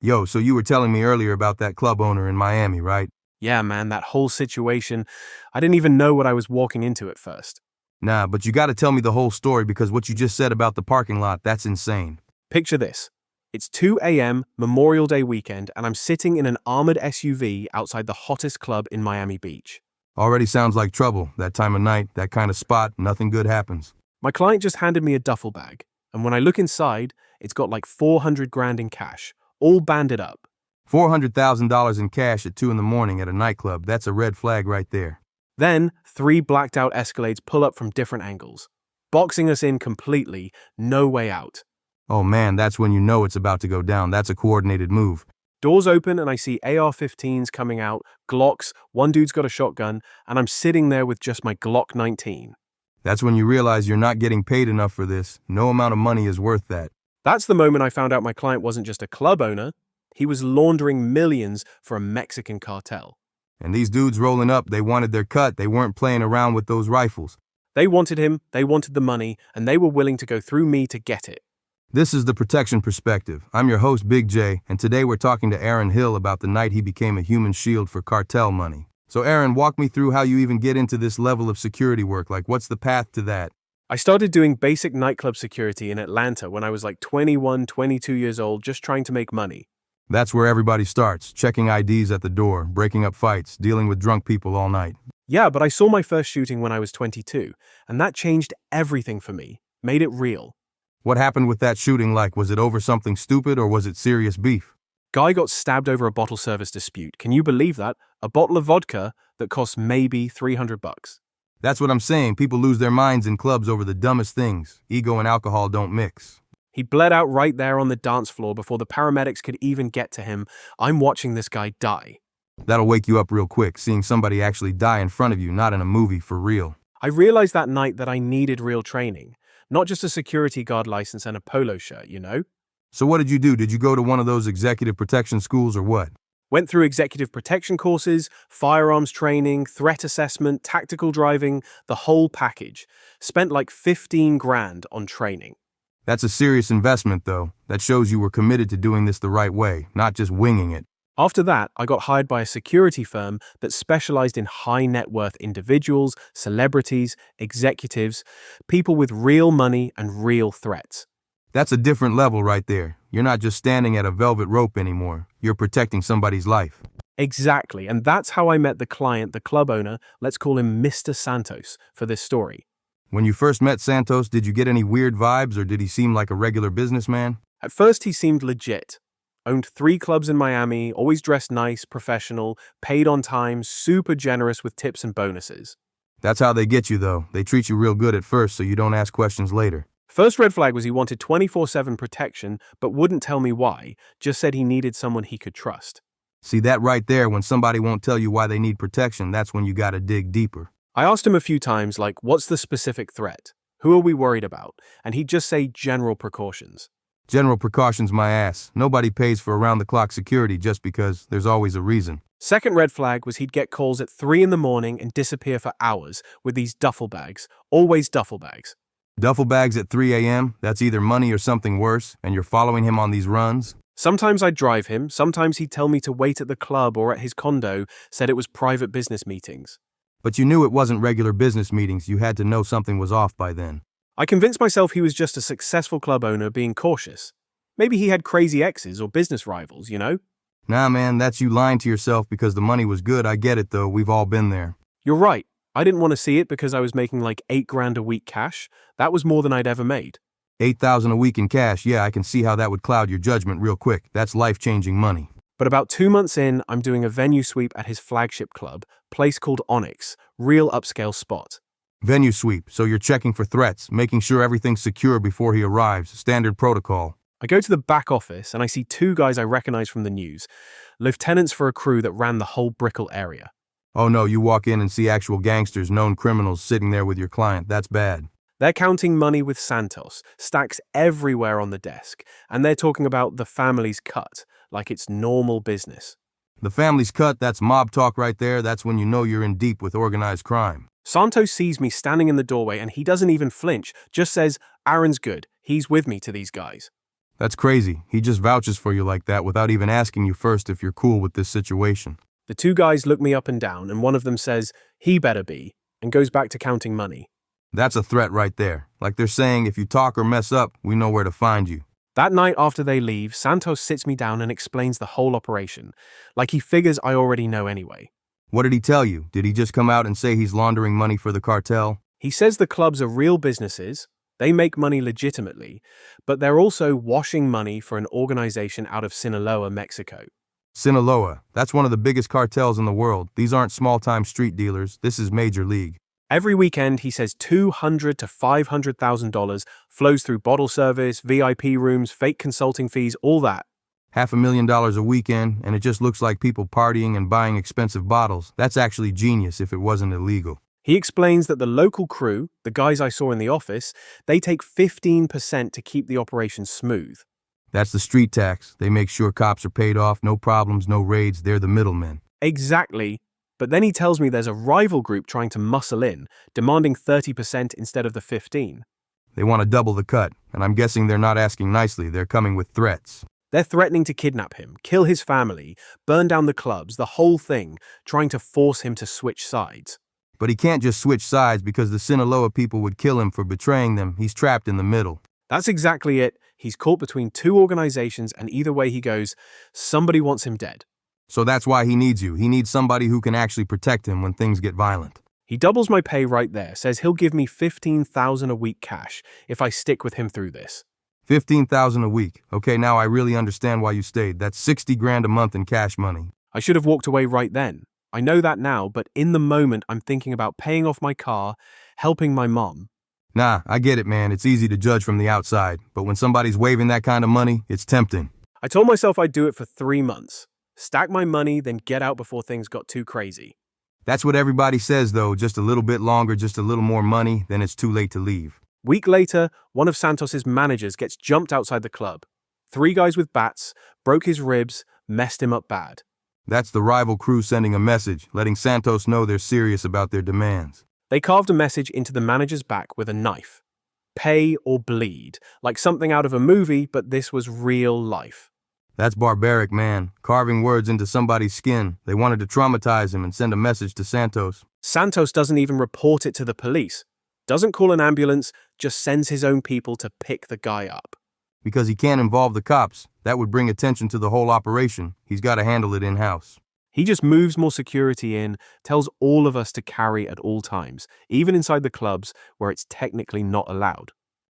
Yo, so you were telling me earlier about that club owner in Miami, right? Yeah, man, that whole situation, I didn't even know what I was walking into at first. Nah, but you gotta tell me the whole story because what you just said about the parking lot, that's insane. Picture this. It's 2 a.m., Memorial Day weekend, and I'm sitting in an armored SUV outside the hottest club in Miami Beach. Already sounds like trouble. That time of night, that kind of spot, nothing good happens. My client just handed me a duffel bag, and when I look inside, it's got like 400 grand in cash, all banded up. $400,000 in cash at 2 in the morning at a nightclub, that's a red flag right there. Then, 3 blacked out Escalades pull up from different angles, boxing us in completely, no way out. Oh man, that's when you know it's about to go down. That's a coordinated move. Doors open and I see AR-15s coming out, Glocks, one dude's got a shotgun, and I'm sitting there with just my Glock 19. That's when you realize you're not getting paid enough for this. No amount of money is worth that. That's the moment I found out my client wasn't just a club owner, he was laundering millions for a Mexican cartel. And these dudes rolling up, they wanted their cut. They weren't playing around with those rifles. They wanted him, they wanted the money, and they were willing to go through me to get it. This is The Protection Perspective. I'm your host, Big J, and today we're talking to Aaron Hill about the night he became a human shield for cartel money. So Aaron, walk me through how you even get into this level of security work. Like, what's the path to that? I started doing basic nightclub security in Atlanta when I was like 21, 22 years old, just trying to make money. That's where everybody starts, checking IDs at the door, breaking up fights, dealing with drunk people all night. Yeah, but I saw my first shooting when I was 22, and that changed everything for me, made it real. What happened with that shooting? Like, was it over something stupid or was it serious beef? Guy got stabbed over a bottle service dispute. Can you believe that? A bottle of vodka that costs maybe $300. That's what I'm saying. People lose their minds in clubs over the dumbest things. Ego and alcohol don't mix. He bled out right there on the dance floor before the paramedics could even get to him. I'm watching this guy die. That'll wake you up real quick, seeing somebody actually die in front of you, not in a movie, for real. I realized that night that I needed real training, not just a security guard license and a polo shirt, you know? So what did you do? Did you go to one of those executive protection schools or what? Went through executive protection courses, firearms training, threat assessment, tactical driving, the whole package. Spent like 15 grand on training. That's a serious investment, though. That shows you were committed to doing this the right way, not just winging it. After that, I got hired by a security firm that specialized in high net worth individuals, celebrities, executives, people with real money and real threats. That's a different level right there. You're not just standing at a velvet rope anymore. You're protecting somebody's life. Exactly, and that's how I met the client, the club owner, let's call him Mr. Santos, for this story. When you first met Santos, did you get any weird vibes or did he seem like a regular businessman? At first, he seemed legit. Owned 3 clubs in Miami, always dressed nice, professional, paid on time, super generous with tips and bonuses. That's how they get you, though. They treat you real good at first so you don't ask questions later. First red flag was he wanted 24/7 protection, but wouldn't tell me why, just said he needed someone he could trust. See, that right there, when somebody won't tell you why they need protection, that's when you gotta dig deeper. I asked him a few times, like, what's the specific threat? Who are we worried about? And he'd just say general precautions. General precautions, my ass. Nobody pays for around-the-clock security just because there's always a reason. Second red flag was he'd get calls at 3 in the morning and disappear for hours with these duffel bags, always duffel bags. Duffel bags at 3 a.m., that's either money or something worse, and you're following him on these runs? Sometimes I'd drive him, sometimes he'd tell me to wait at the club or at his condo, said it was private business meetings. But you knew it wasn't regular business meetings. You had to know something was off by then. I convinced myself he was just a successful club owner being cautious. Maybe he had crazy exes or business rivals, you know? Nah, man, that's you lying to yourself because the money was good. I get it, though. We've all been there. You're right. I didn't want to see it because I was making like 8 grand a week cash. That was more than I'd ever made. $8,000 a week in cash. Yeah, I can see how that would cloud your judgment real quick. That's life-changing money. But about 2 months in, I'm doing a venue sweep at his flagship club, place called Onyx, real upscale spot. Venue sweep, so you're checking for threats, making sure everything's secure before he arrives, standard protocol. I go to the back office and I see 2 guys I recognize from the news, lieutenants for a crew that ran the whole Brickell area. Oh no, you walk in and see actual gangsters, known criminals sitting there with your client. That's bad. They're counting money with Santos, stacks everywhere on the desk, and they're talking about the family's cut, like it's normal business. The family's cut, that's mob talk right there. That's when you know you're in deep with organized crime. Santos sees me standing in the doorway and he doesn't even flinch, just says, "Aaron's good, he's with me," to these guys. That's crazy. He just vouches for you like that without even asking you first if you're cool with this situation. The two guys look me up and down, and one of them says, "He better be," and goes back to counting money. That's a threat right there. Like they're saying, if you talk or mess up, we know where to find you. That night after they leave, Santos sits me down and explains the whole operation, like he figures I already know anyway. What did he tell you? Did he just come out and say he's laundering money for the cartel? He says the clubs are real businesses, they make money legitimately, but they're also washing money for an organization out of Sinaloa, Mexico. Sinaloa, that's one of the biggest cartels in the world. These aren't small-time street dealers. This is major league. Every weekend, he says $200,000 to $500,000 flows through bottle service, VIP rooms, fake consulting fees, all that. $500,000 a weekend, and it just looks like people partying and buying expensive bottles. That's actually genius if it wasn't illegal. He explains that the local crew, the guys I saw in the office, they take 15% to keep the operation smooth. That's the street tax. They make sure cops are paid off, no problems, no raids. They're the middlemen. Exactly. But then he tells me there's a rival group trying to muscle in, demanding 30% instead of the 15%. They want to double the cut, and I'm guessing they're not asking nicely. They're coming with threats. They're threatening to kidnap him, kill his family, burn down the clubs, the whole thing, trying to force him to switch sides. But he can't just switch sides because the Sinaloa people would kill him for betraying them. He's trapped in the middle. That's exactly it. He's caught between two organizations, and either way he goes, somebody wants him dead. So that's why he needs you. He needs somebody who can actually protect him when things get violent. He doubles my pay right there, says he'll give me $15,000 a week cash if I stick with him through this. $15,000 a week. Okay, now I really understand why you stayed. That's $60,000 a month in cash money. I should have walked away right then. I know that now, but in the moment I'm thinking about paying off my car, helping my mom. Nah, I get it, man. It's easy to judge from the outside. But when somebody's waving that kind of money, it's tempting. I told myself I'd do it for 3 months. Stack my money, then get out before things got too crazy. That's what everybody says, though. Just a little bit longer, just a little more money, then it's too late to leave. Week later, one of Santos's managers gets jumped outside the club. 3 guys with bats, broke his ribs, messed him up bad. That's the rival crew sending a message, letting Santos know they're serious about their demands. They carved a message into the manager's back with a knife. Pay or bleed, like something out of a movie, but this was real life. That's barbaric, man. Carving words into somebody's skin. They wanted to traumatize him and send a message to Santos. Santos doesn't even report it to the police. Doesn't call an ambulance, just sends his own people to pick the guy up. Because he can't involve the cops. That would bring attention to the whole operation. He's got to handle it in-house. He just moves more security in, tells all of us to carry at all times, even inside the clubs where it's technically not allowed.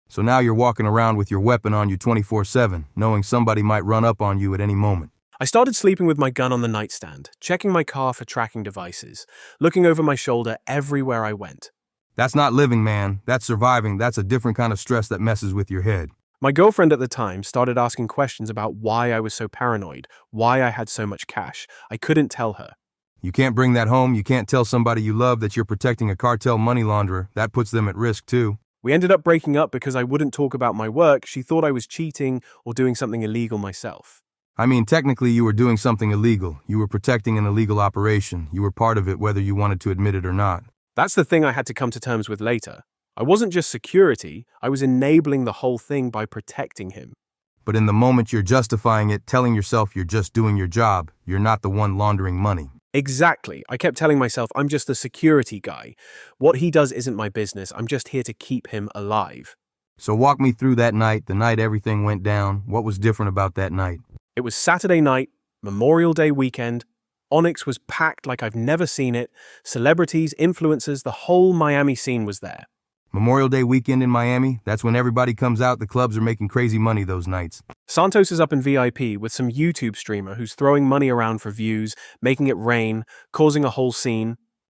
So now you're walking around with your weapon on you 24/7, knowing somebody might run up on you at any moment. I started sleeping with my gun on the nightstand, checking my car for tracking devices, looking over my shoulder everywhere I went. That's not living, man. That's surviving. That's a different kind of stress that messes with your head. My girlfriend at the time started asking questions about why I was so paranoid, why I had so much cash. I couldn't tell her. You can't bring that home. You can't tell somebody you love that you're protecting a cartel money launderer. That puts them at risk, too. We ended up breaking up because I wouldn't talk about my work. She thought I was cheating or doing something illegal myself. I mean, technically you were doing something illegal. You were protecting an illegal operation. You were part of it whether you wanted to admit it or not. That's the thing I had to come to terms with later. I wasn't just security, I was enabling the whole thing by protecting him. But in the moment you're justifying it, telling yourself you're just doing your job, you're not the one laundering money. Exactly. I kept telling myself I'm just the security guy. What he does isn't my business. I'm just here to keep him alive. So walk me through that night, the night everything went down. What was different about that night? It was Saturday night, Memorial Day weekend. Onyx was packed like I've never seen it. Celebrities, influencers, the whole Miami scene was there. Memorial Day weekend in Miami, that's when everybody comes out. The clubs are making crazy money those nights. Santos is up in VIP with some YouTube streamer who's throwing money around for views, making it rain, causing a whole scene.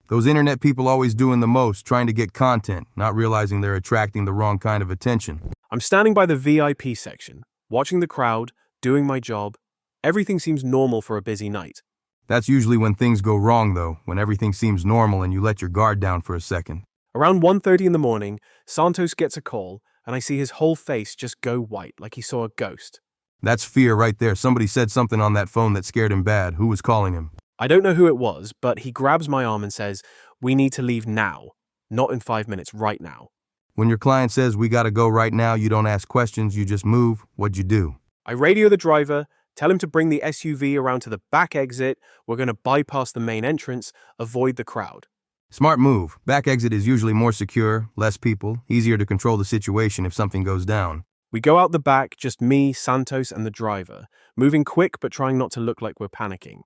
Those internet people always doing the most, trying to get content, not realizing they're attracting the wrong kind of attention. I'm standing by the VIP section, watching the crowd, doing my job. Everything seems normal for a busy night. That's usually when things go wrong, though, when everything seems normal and you let your guard down for a second. Around 1:30 in the morning, Santos gets a call, and I see his whole face just go white like he saw a ghost. That's fear right there. Somebody said something on that phone that scared him bad. Who was calling him? I don't know who it was, but he grabs my arm and says, "We need to leave now. Not in 5 minutes, right now." When your client says we gotta go right now, you don't ask questions, you just move. What'd you do? I radio the driver, tell him to bring the SUV around to the back exit. We're going to bypass the main entrance, avoid the crowd. Smart move. Back exit is usually more secure, less people, easier to control the situation if something goes down. We go out the back, just me, Santos, and the driver, moving quick but trying not to look like we're panicking.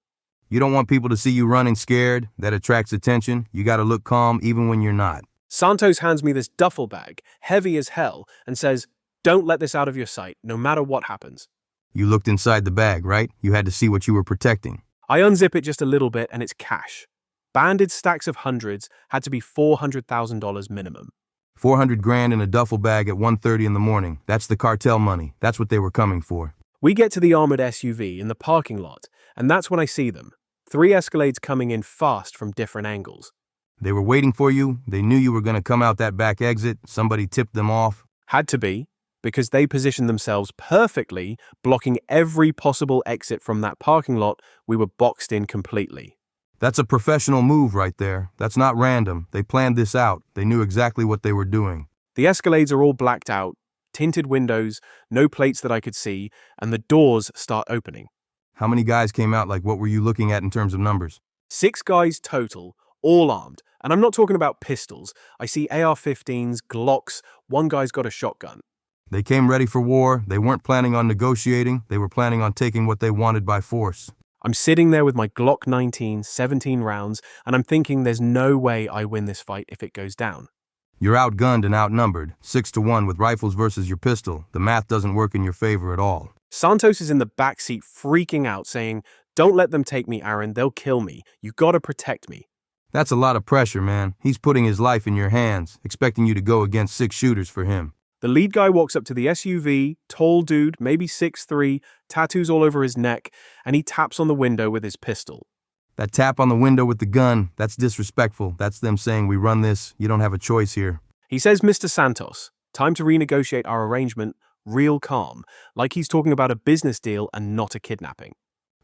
You don't want people to see you running scared. That attracts attention. You gotta look calm even when you're not. Santos hands me this duffel bag, heavy as hell, and says, "Don't let this out of your sight, no matter what happens." You looked inside the bag, right? You had to see what you were protecting. I unzip it just a little bit and it's cash. Banded stacks of hundreds, had to be $400,000 minimum. 400 grand in a duffel bag at 1:30 in the morning. That's the cartel money. That's what they were coming for. We get to the armored SUV in the parking lot, and that's when I see them. 3 Escalades coming in fast from different angles. They were waiting for you. They knew you were going to come out that back exit. Somebody tipped them off. Had to be, because they positioned themselves perfectly, blocking every possible exit from that parking lot. We were boxed in completely. That's a professional move right there. That's not random. They planned this out. They knew exactly what they were doing. The Escalades are all blacked out, tinted windows, no plates that I could see, and the doors start opening. How many guys came out? Like, what were you looking at in terms of numbers? 6 guys total, all armed. And I'm not talking about pistols. I see AR-15s, Glocks, one guy's got a shotgun. They came ready for war. They weren't planning on negotiating. They were planning on taking what they wanted by force. I'm sitting there with my Glock 19, 17 rounds, and I'm thinking there's no way I win this fight if it goes down. You're outgunned and outnumbered, 6-1 with rifles versus your pistol. The math doesn't work in your favor at all. Santos is in the back seat freaking out, saying, "Don't let them take me, Aaron. They'll kill me. You gotta protect me." That's a lot of pressure, man. He's putting his life in your hands, expecting you to go against 6 shooters for him. The lead guy walks up to the SUV, tall dude, maybe 6'3", tattoos all over his neck, and he taps on the window with his pistol. That tap on the window with the gun, that's disrespectful. That's them saying, "We run this. You don't have a choice here." He says, "Mr. Santos, time to renegotiate our arrangement," real calm, like he's talking about a business deal and not a kidnapping.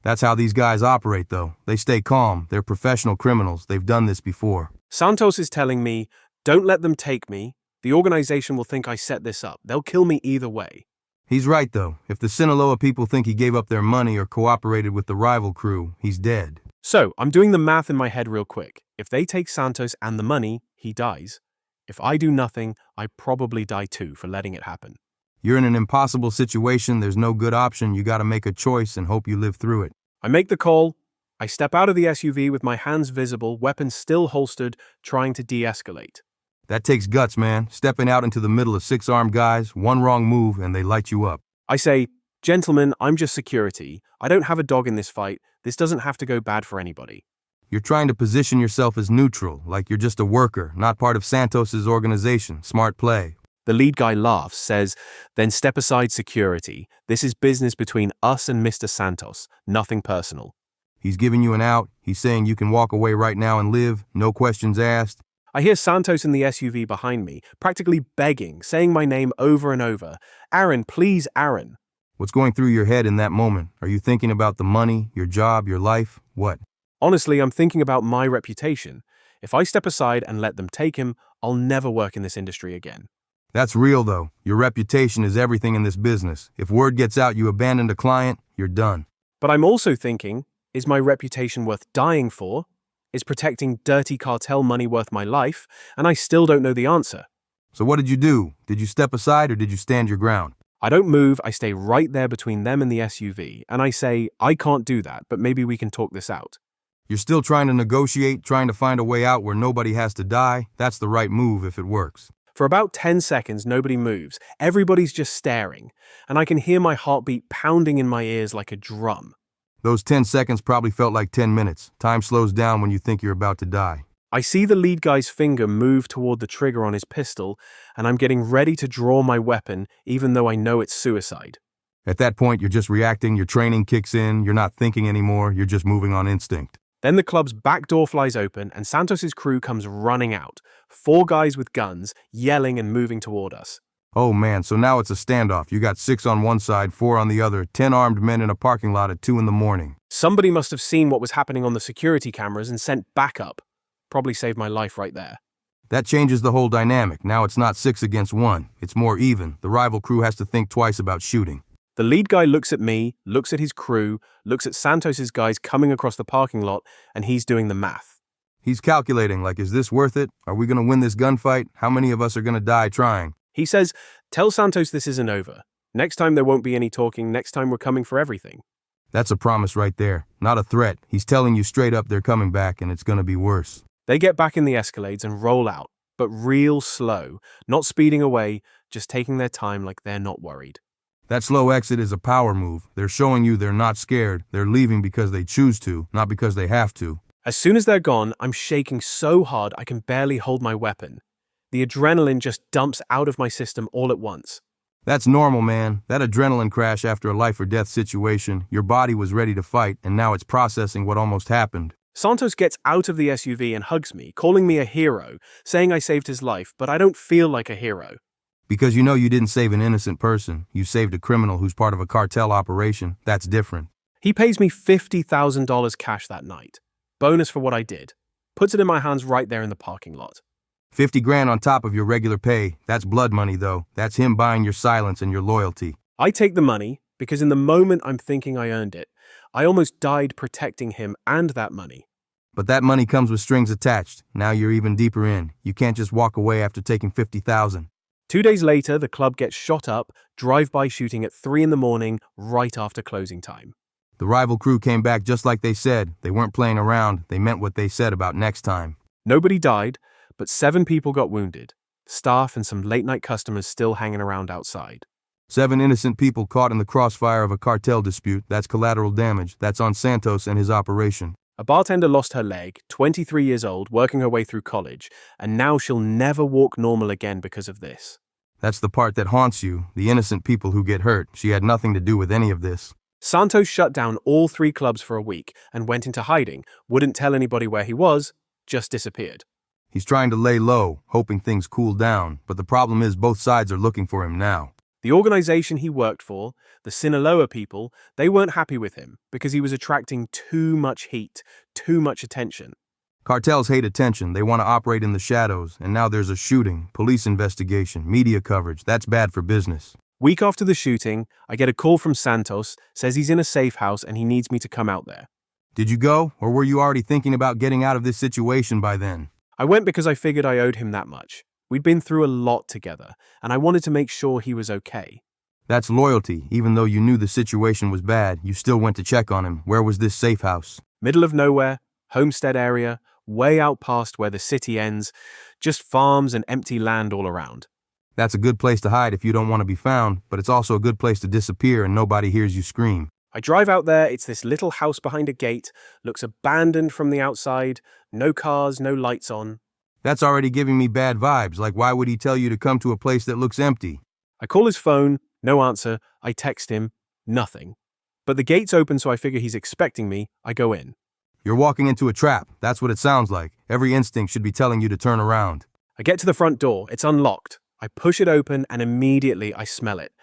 That's how these guys operate, though. They stay calm. They're professional criminals. They've done this before. Santos is telling me, "Don't let them take me. The organization will think I set this up. They'll kill me either way." He's right, though. If the Sinaloa people think he gave up their money or cooperated with the rival crew, he's dead. So, I'm doing the math in my head real quick. If they take Santos and the money, he dies. If I do nothing, I probably die too for letting it happen. You're in an impossible situation. There's no good option. You gotta make a choice and hope you live through it. I make the call. I step out of the SUV with my hands visible, weapons still holstered, trying to de-escalate. That takes guts, man. Stepping out into the middle of 6 armed guys, one wrong move, and they light you up. I say, "Gentlemen, I'm just security. I don't have a dog in this fight. This doesn't have to go bad for anybody." You're trying to position yourself as neutral, like you're just a worker, not part of Santos's organization. Smart play. The lead guy laughs, says, "Then step aside, security. This is business between us and Mr. Santos, nothing personal." He's giving you an out. He's saying you can walk away right now and live, no questions asked. I hear Santos in the SUV behind me, practically begging, saying my name over and over. "Aaron, please, Aaron." What's going through your head in that moment? Are you thinking about the money, your job, your life? What? Honestly, I'm thinking about my reputation. If I step aside and let them take him, I'll never work in this industry again. That's real, though. Your reputation is everything in this business. If word gets out you abandoned a client, you're done. But I'm also thinking, is my reputation worth dying for? Is protecting dirty cartel money worth my life? And I still don't know the answer. So what did you do? Did you step aside or did you stand your ground? I don't move, I stay right there between them and the SUV, and I say, "I can't do that, but maybe we can talk this out." You're still trying to negotiate, trying to find a way out where nobody has to die. That's the right move if it works. For about 10 seconds, nobody moves. Everybody's just staring, and I can hear my heartbeat pounding in my ears like a drum. Those 10 seconds probably felt like 10 minutes. Time slows down when you think you're about to die. I see the lead guy's finger move toward the trigger on his pistol, and I'm getting ready to draw my weapon, even though I know it's suicide. At that point, you're just reacting, your training kicks in, you're not thinking anymore, you're just moving on instinct. Then the club's back door flies open, and Santos's crew comes running out. 4 guys with guns, yelling and moving toward us. Oh man, so now it's a standoff. You got 6 on one side, 4 on the other, 10 armed men in a parking lot at 2 in the morning. Somebody must have seen what was happening on the security cameras and sent backup. Probably saved my life right there. That changes the whole dynamic. Now it's not 6 against 1. It's more even. The rival crew has to think twice about shooting. The lead guy looks at me, looks at his crew, looks at Santos's guys coming across the parking lot, and he's doing the math. He's calculating, like, is this worth it? Are we going to win this gunfight? How many of us are going to die trying? He says, "Tell Santos this isn't over. Next time there won't be any talking, next time we're coming for everything." That's a promise right there, not a threat. He's telling you straight up they're coming back and it's going to be worse. They get back in the Escalades and roll out, but real slow, not speeding away, just taking their time like they're not worried. That slow exit is a power move. They're showing you they're not scared. They're leaving because they choose to, not because they have to. As soon as they're gone, I'm shaking so hard I can barely hold my weapon. The adrenaline just dumps out of my system all at once. That's normal, man. That adrenaline crash after a life or death situation, your body was ready to fight, and now it's processing what almost happened. Santos gets out of the SUV and hugs me, calling me a hero, saying I saved his life, but I don't feel like a hero. Because you know you didn't save an innocent person. You saved a criminal who's part of a cartel operation. That's different. He pays me $50,000 cash that night. Bonus for what I did. Puts it in my hands right there in the parking lot. 50 grand on top of your regular pay. That's blood money, though. That's him buying your silence and your loyalty. I take the money because in the moment I'm thinking I earned it, I almost died protecting him and that money. But that money comes with strings attached. Now you're even deeper in. You can't just walk away after taking 50,000. 2 days later, the club gets shot up, drive-by shooting at 3 a.m, right after closing time. The rival crew came back just like they said. They weren't playing around. They meant what they said about next time. Nobody died, but 7 people got wounded. Staff and some late-night customers still hanging around outside. 7 innocent people caught in the crossfire of a cartel dispute. That's collateral damage. That's on Santos and his operation. A bartender lost her leg, 23 years old, working her way through college, and now she'll never walk normal again because of this. That's the part that haunts you, the innocent people who get hurt. She had nothing to do with any of this. Santos shut down all 3 clubs for a week and went into hiding, wouldn't tell anybody where he was, just disappeared. He's trying to lay low, hoping things cool down, but the problem is both sides are looking for him now. The organization he worked for, the Sinaloa people, they weren't happy with him because he was attracting too much heat, too much attention. Cartels hate attention. They want to operate in the shadows, and now there's a shooting, police investigation, media coverage. That's bad for business. Week after the shooting, I get a call from Santos, says he's in a safe house and he needs me to come out there. Did you go, or were you already thinking about getting out of this situation by then? I went because I figured I owed him that much. We'd been through a lot together, and I wanted to make sure he was okay. That's loyalty. Even though you knew the situation was bad, you still went to check on him. Where was this safe house? Middle of nowhere, homestead area, way out past where the city ends, just farms and empty land all around. That's a good place to hide if you don't want to be found, but it's also a good place to disappear and nobody hears you scream. I drive out there, it's this little house behind a gate, looks abandoned from the outside, no cars, no lights on. That's already giving me bad vibes, like why would he tell you to come to a place that looks empty? I call his phone, no answer, I text him, nothing. But the gate's open so I figure he's expecting me, I go in. You're walking into a trap, that's what it sounds like. Every instinct should be telling you to turn around. I get to the front door, it's unlocked. I push it open and immediately I smell it.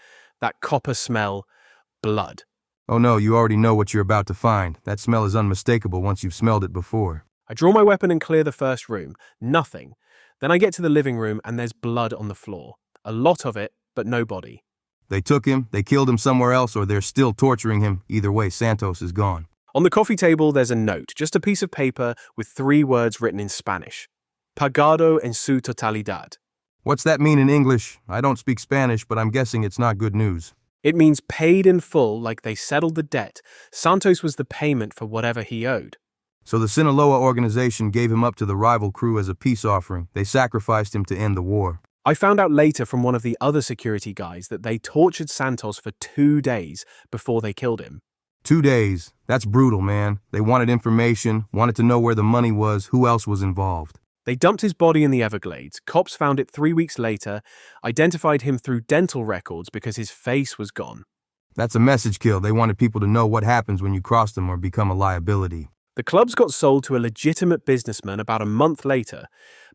That copper smell, blood. Oh no, you already know what you're about to find. That smell is unmistakable once you've smelled it before. I draw my weapon and clear the first room. Nothing. Then I get to the living room and there's blood on the floor. A lot of it, but no body. They took him, they killed him somewhere else, or they're still torturing him. Either way, Santos is gone. On the coffee table, there's a note, just a piece of paper with 3 words written in Spanish. Pagado en su totalidad. What's that mean in English? I don't speak Spanish, but I'm guessing it's not good news. It means paid in full, like they settled the debt. Santos was the payment for whatever he owed. So the Sinaloa organization gave him up to the rival crew as a peace offering. They sacrificed him to end the war. I found out later from one of the other security guys that they tortured Santos for 2 days before they killed him. 2 days. That's brutal, man. They wanted information, wanted to know where the money was, who else was involved. They dumped his body in the Everglades. Cops found it 3 weeks later, identified him through dental records because his face was gone. That's a message kill. They wanted people to know what happens when you cross them or become a liability. The clubs got sold to a legitimate businessman about a month later,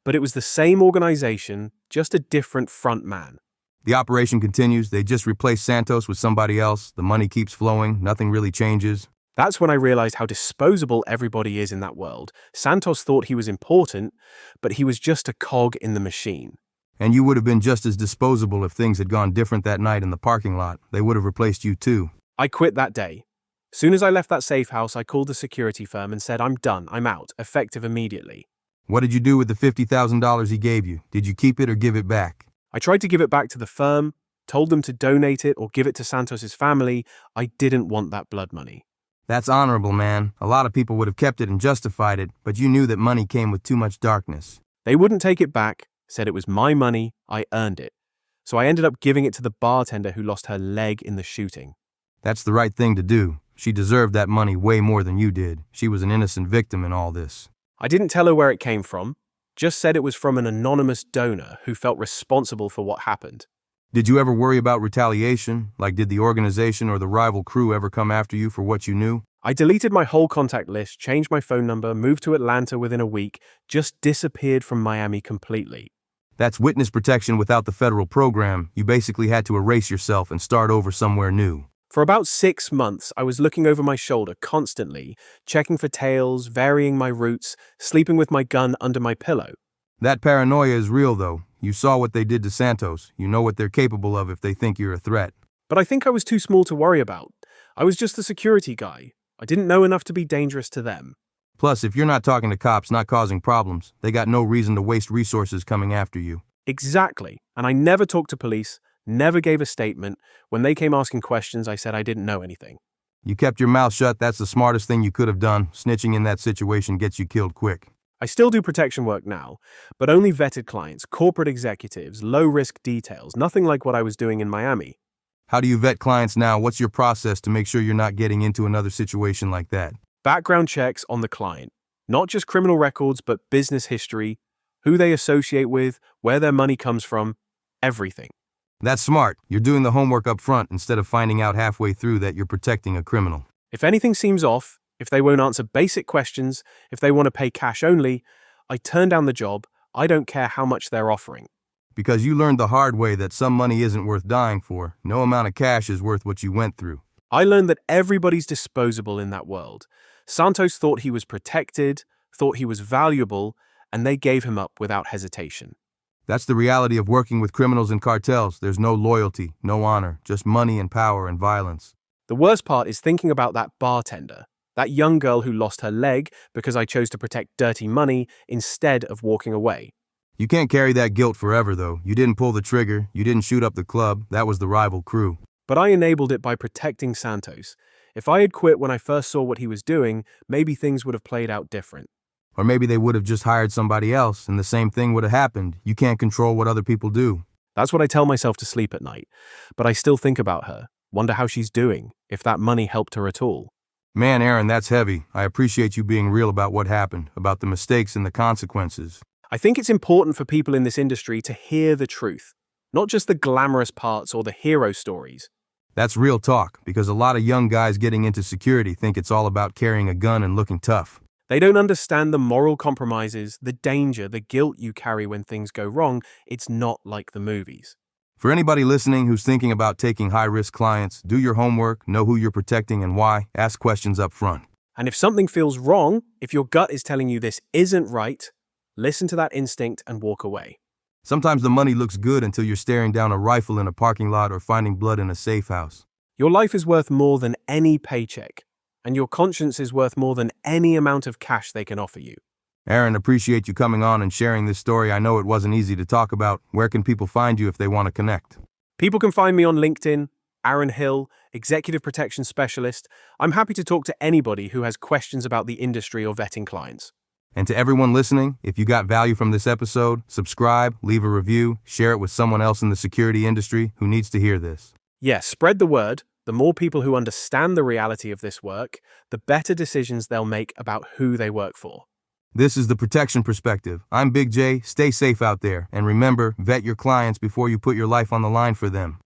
but it was the same organization, just a different front man. The operation continues. They just replace Santos with somebody else. The money keeps flowing. Nothing really changes. That's when I realized how disposable everybody is in that world. Santos thought he was important, but he was just a cog in the machine. And you would have been just as disposable if things had gone different that night in the parking lot. They would have replaced you too. I quit that day. Soon as I left that safe house, I called the security firm and said, I'm done, I'm out, effective immediately. What did you do with the $50,000 he gave you? Did you keep it or give it back? I tried to give it back to the firm, told them to donate it or give it to Santos's family. I didn't want that blood money. That's honorable, man. A lot of people would have kept it and justified it, but you knew that money came with too much darkness. They wouldn't take it back, said it was my money, I earned it. So I ended up giving it to the bartender who lost her leg in the shooting. That's the right thing to do. She deserved that money way more than you did. She was an innocent victim in all this. I didn't tell her where it came from, just said it was from an anonymous donor who felt responsible for what happened. Did you ever worry about retaliation? Like, did the organization or the rival crew ever come after you for what you knew? I deleted my whole contact list, changed my phone number, moved to Atlanta within a week, just disappeared from Miami completely. That's witness protection without the federal program. You basically had to erase yourself and start over somewhere new. For about 6 months, I was looking over my shoulder constantly, checking for tails, varying my routes, sleeping with my gun under my pillow. That paranoia is real, though. You saw what they did to Santos. You know what they're capable of if they think you're a threat. But I think I was too small to worry about. I was just the security guy. I didn't know enough to be dangerous to them. Plus, if you're not talking to cops, not causing problems, they got no reason to waste resources coming after you. Exactly. And I never talked to police, never gave a statement. When they came asking questions, I said I didn't know anything. You kept your mouth shut. That's the smartest thing you could have done. Snitching in that situation gets you killed quick. I still do protection work now, but only vetted clients, corporate executives, low-risk details, nothing like what I was doing in Miami. How do you vet clients now? What's your process to make sure you're not getting into another situation like that? Background checks on the client. Not just criminal records, but business history, who they associate with, where their money comes from, everything. That's smart. You're doing the homework up front instead of finding out halfway through that you're protecting a criminal. If anything seems off, if they won't answer basic questions, if they want to pay cash only, I turn down the job. I don't care how much they're offering. Because you learned the hard way that some money isn't worth dying for. No amount of cash is worth what you went through. I learned that everybody's disposable in that world. Santos thought he was protected, thought he was valuable, and they gave him up without hesitation. That's the reality of working with criminals and cartels. There's no loyalty, no honor, just money and power and violence. The worst part is thinking about that bartender, that young girl who lost her leg because I chose to protect dirty money instead of walking away. You can't carry that guilt forever, though. You didn't pull the trigger, you didn't shoot up the club, that was the rival crew. But I enabled it by protecting Santos. If I had quit when I first saw what he was doing, maybe things would have played out different. Or maybe they would have just hired somebody else and the same thing would have happened. You can't control what other people do. That's what I tell myself to sleep at night. But I still think about her, wonder how she's doing, if that money helped her at all. Man, Aaron, that's heavy. I appreciate you being real about what happened, about the mistakes and the consequences. I think it's important for people in this industry to hear the truth, not just the glamorous parts or the hero stories. That's real talk, because a lot of young guys getting into security think it's all about carrying a gun and looking tough. They don't understand the moral compromises, the danger, the guilt you carry when things go wrong. It's not like the movies. For anybody listening who's thinking about taking high-risk clients, do your homework, know who you're protecting and why, ask questions up front. And if something feels wrong, if your gut is telling you this isn't right, listen to that instinct and walk away. Sometimes the money looks good until you're staring down a rifle in a parking lot or finding blood in a safe house. Your life is worth more than any paycheck, and your conscience is worth more than any amount of cash they can offer you. Aaron, appreciate you coming on and sharing this story. I know it wasn't easy to talk about. Where can people find you if they want to connect? People can find me on LinkedIn, Aaron Hill, Executive Protection Specialist. I'm happy to talk to anybody who has questions about the industry or vetting clients. And to everyone listening, if you got value from this episode, subscribe, leave a review, share it with someone else in the security industry who needs to hear this. Yes, spread the word. The more people who understand the reality of this work, the better decisions they'll make about who they work for. This is the Protection Perspective. I'm Big J. Stay safe out there. And remember, vet your clients before you put your life on the line for them.